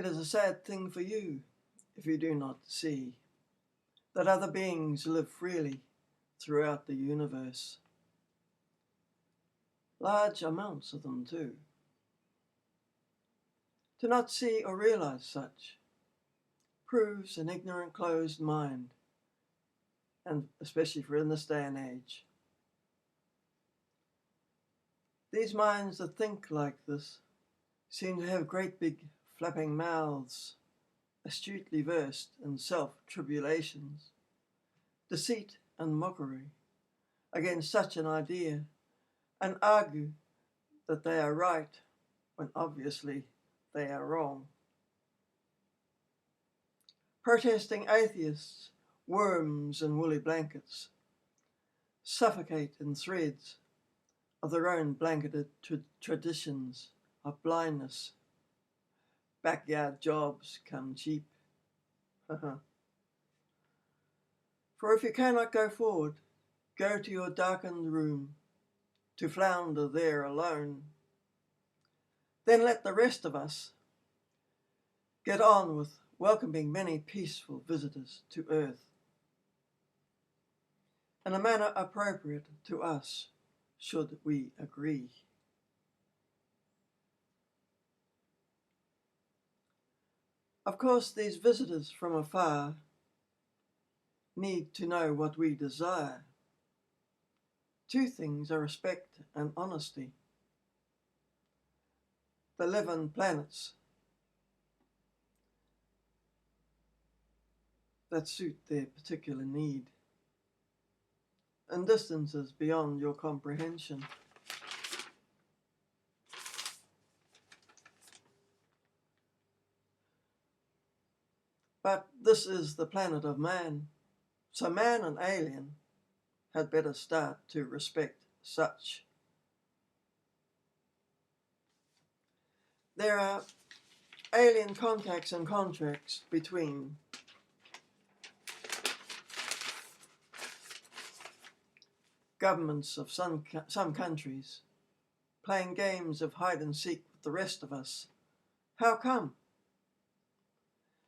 It is a sad thing for you if you do not see that other beings live freely throughout the universe. Large amounts of them too. To not see or realize such proves an ignorant, closed mind, and especially for in this day and age. These minds that think like this seem to have great big flapping mouths, astutely versed in self-tribulations, deceit and mockery against such an idea, and argue that they are right when obviously they are wrong. Protesting atheists, worms in woolly blankets, suffocate in threads of their own blanketed traditions of blindness. Backyard jobs come cheap. For if you cannot go forward, go to your darkened room, to flounder there alone. Then let the rest of us get on with welcoming many peaceful visitors to earth in a manner appropriate to us, should we agree. Of course, these visitors from afar need to know what we desire. Two things are respect and honesty. They live on planets that suit their particular need, and distances beyond your comprehension. But this is the planet of man, so man and alien had better start to respect such. There are alien contacts and contracts between governments of some countries playing games of hide and seek with the rest of us. How come?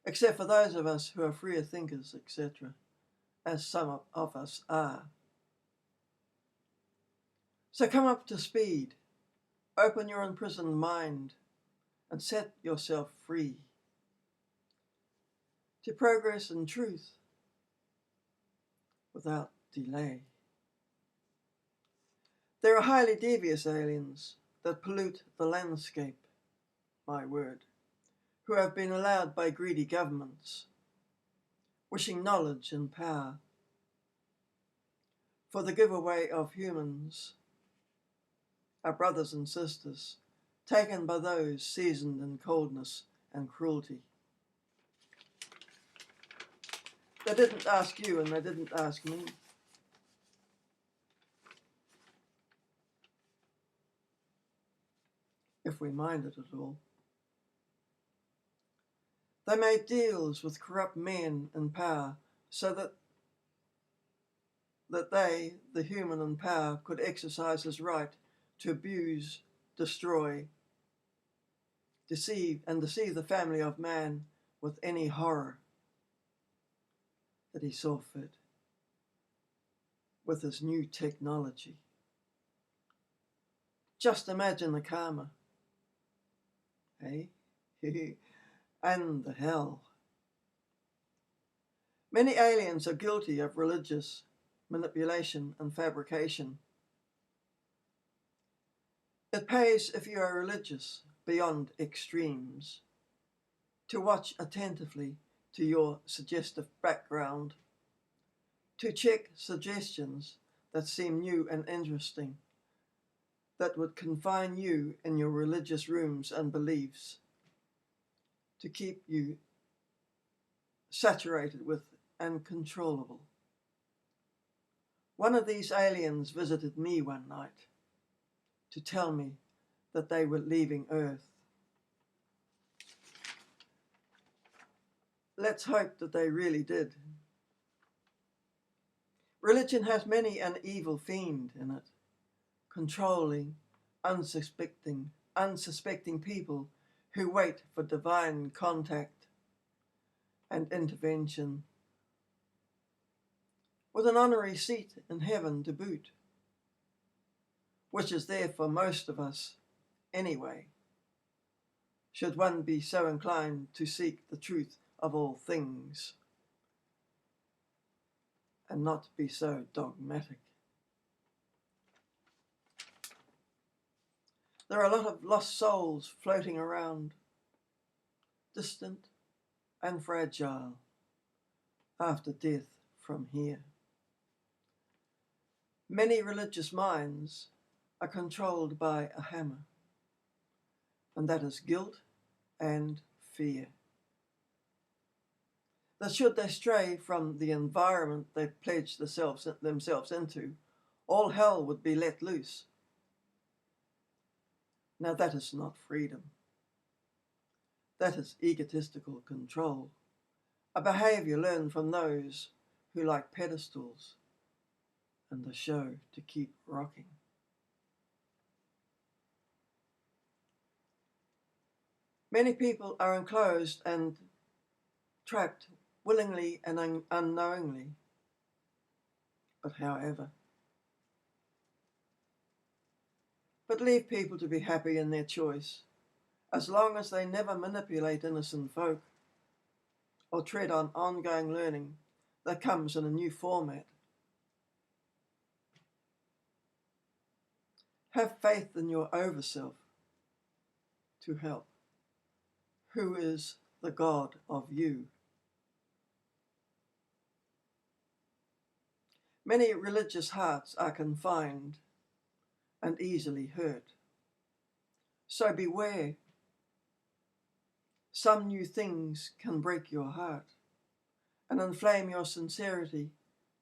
Except for those of us who are freer thinkers, etc., as some of us are. So come up to speed, open your imprisoned mind, and set yourself free to progress in truth without delay. There are highly devious aliens that pollute the landscape, my word, who have been allowed by greedy governments, wishing knowledge and power for the giveaway of humans, our brothers and sisters, taken by those seasoned in coldness and cruelty. They didn't ask you and they didn't ask me. If we minded at all. They made deals with corrupt men in power so that they, the human in power, could exercise his right to abuse, destroy, deceive the family of man with any horror that he saw fit with his new technology. Just imagine the karma, eh? And the hell. Many aliens are guilty of religious manipulation and fabrication. It pays, if you are religious beyond extremes, to watch attentively to your suggestive background, to check suggestions that seem new and interesting, that would confine you in your religious rooms and beliefs, to keep you saturated with and controllable. One of these aliens visited me one night to tell me that they were leaving Earth. Let's hope that they really did. Religion has many an evil fiend in it, controlling, unsuspecting people who wait for divine contact and intervention, with an honorary seat in heaven to boot, which is there for most of us anyway, should one be so inclined to seek the truth of all things and not be so dogmatic. There are a lot of lost souls floating around, distant and fragile, after death from here. Many religious minds are controlled by a hammer, and that is guilt and fear. That should they stray from the environment they've pledged themselves into, all hell would be let loose. Now that is not freedom. That is egotistical control, a behaviour learned from those who like pedestals and the show to keep rocking. Many people are enclosed and trapped willingly and unknowingly, but however. But leave people to be happy in their choice, as long as they never manipulate innocent folk or tread on ongoing learning that comes in a new format. Have faith in your overself to help, who is the God of you. Many religious hearts are confined and easily hurt. So beware. Some new things can break your heart and inflame your sincerity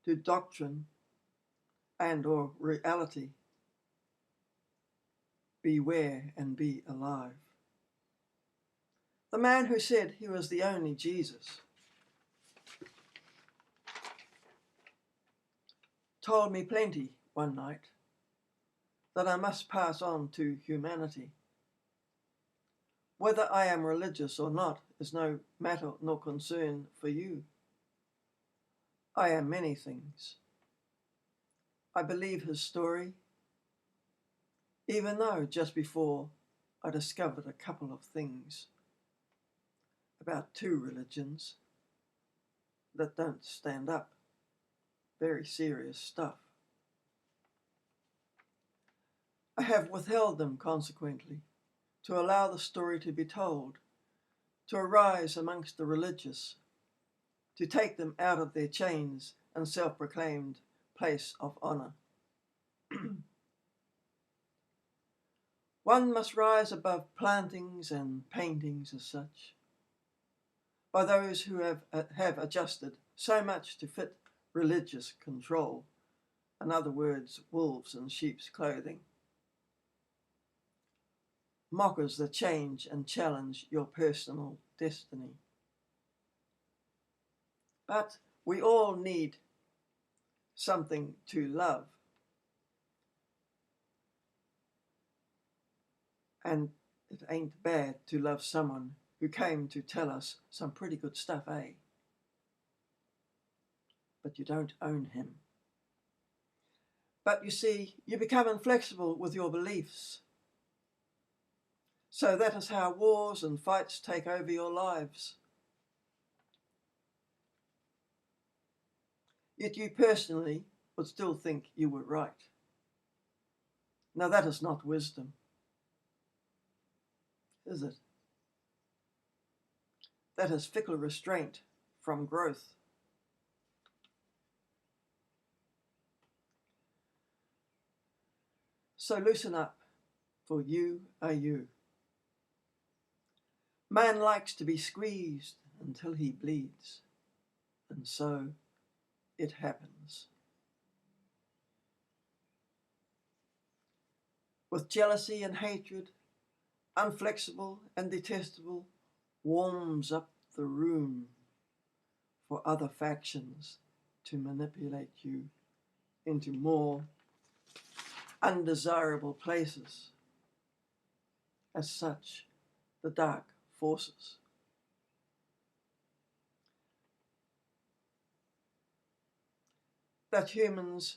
to doctrine and or reality. Beware and be alive. The man who said he was the only Jesus told me plenty one night that I must pass on to humanity. Whether I am religious or not is no matter nor concern for you. I am many things. I believe his story, even though just before I discovered a couple of things about two religions that don't stand up. Very serious stuff. I have withheld them consequently, to allow the story to be told, to arise amongst the religious, to take them out of their chains and self-proclaimed place of honour. One must rise above plantings and paintings as such, by those who have adjusted so much to fit religious control, in other words, wolves in sheep's clothing. Mockers that change and challenge your personal destiny. But we all need something to love. And it ain't bad to love someone who came to tell us some pretty good stuff, eh? But you don't own him. But you see, you become inflexible with your beliefs. So that is how wars and fights take over your lives. Yet you personally would still think you were right. Now that is not wisdom, is it? That is fickle restraint from growth. So loosen up, for you are you. Man likes to be squeezed until he bleeds, and so it happens. With jealousy and hatred, unflexible and detestable, warms up the room for other factions to manipulate you into more undesirable places. As such, the dark forces. That humans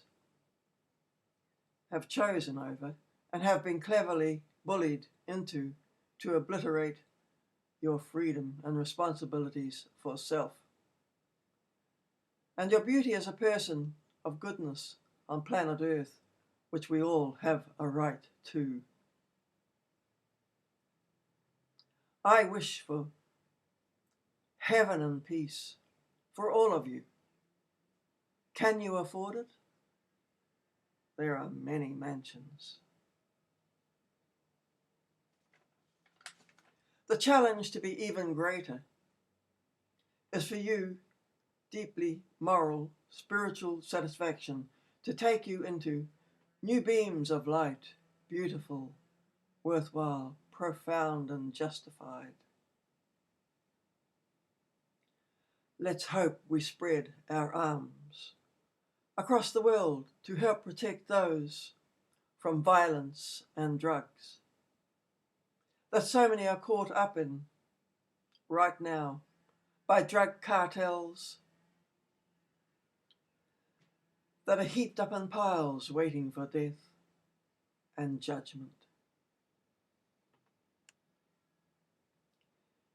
have chosen over and have been cleverly bullied into to obliterate your freedom and responsibilities for self, and your beauty as a person of goodness on planet Earth, which we all have a right to. I wish for heaven and peace for all of you. Can you afford it? There are many mansions. The challenge to be even greater is for you deeply moral, spiritual satisfaction to take you into new beams of light, beautiful, worthwhile, profound and justified. Let's hope we spread our arms across the world to help protect those from violence and drugs that so many are caught up in right now by drug cartels that are heaped up in piles waiting for death and judgment.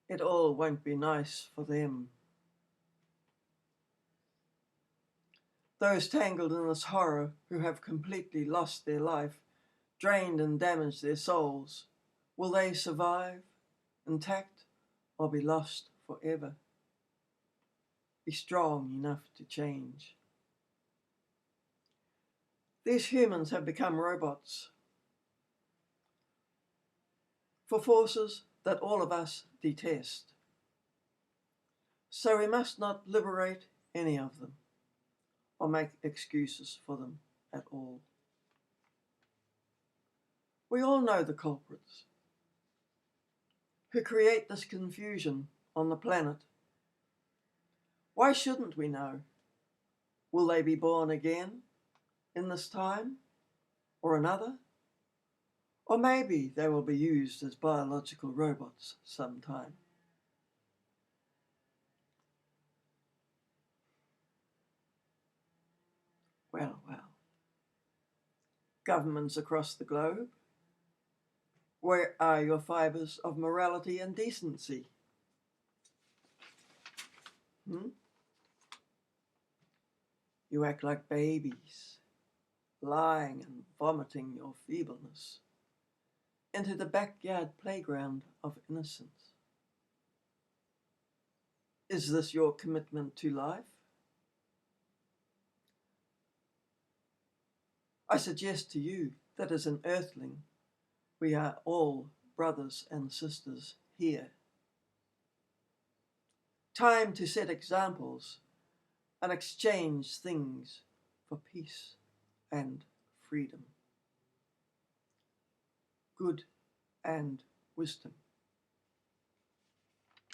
It all won't be nice for them. Those tangled in this horror who have completely lost their life, drained and damaged their souls, will they survive intact or be lost forever? Be strong enough to change. These humans have become robots for forces that all of us detest. So we must not liberate any of them or make excuses for them at all. We all know the culprits who create this confusion on the planet. Why shouldn't we know? Will they be born again in this time or another? Or maybe they will be used as biological robots sometime. Well, well. Governments across the globe, where are your fibres of morality and decency? You act like babies, lying and vomiting your feebleness into the backyard playground of innocence. Is this your commitment to life? I suggest to you that as an earthling, we are all brothers and sisters here. Time to set examples and exchange things for peace and freedom, good and wisdom.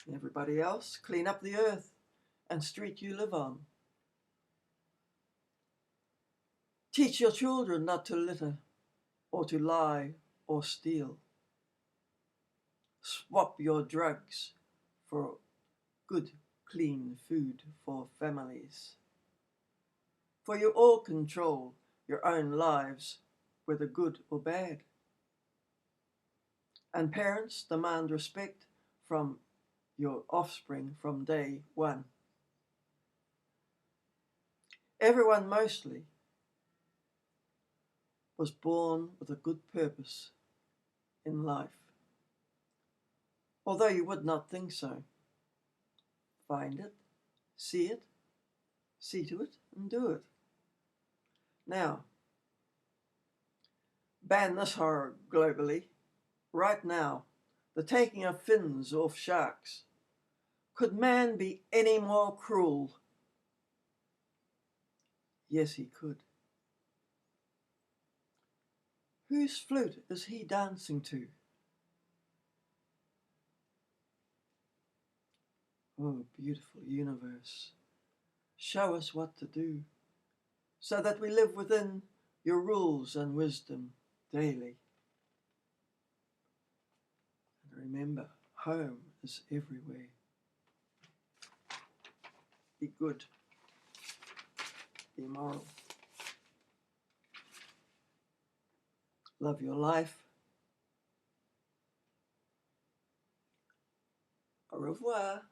And everybody else, clean up the earth and street you live on. Teach your children not to litter or to lie or steal. Swap your drugs for good, clean food for families. For you all control your own lives, whether good or bad. And parents demand respect from your offspring from day one. Everyone mostly was born with a good purpose in life, although you would not think so. Find it, see to it, and do it. Now, ban this horror globally, right now, the taking of fins off sharks. Could man be any more cruel? Yes, he could. Whose flute is he dancing to? Oh, beautiful universe, show us what to do, so that we live within your rules and wisdom daily. And remember, home is everywhere. Be good. Be moral. Love your life. Au revoir.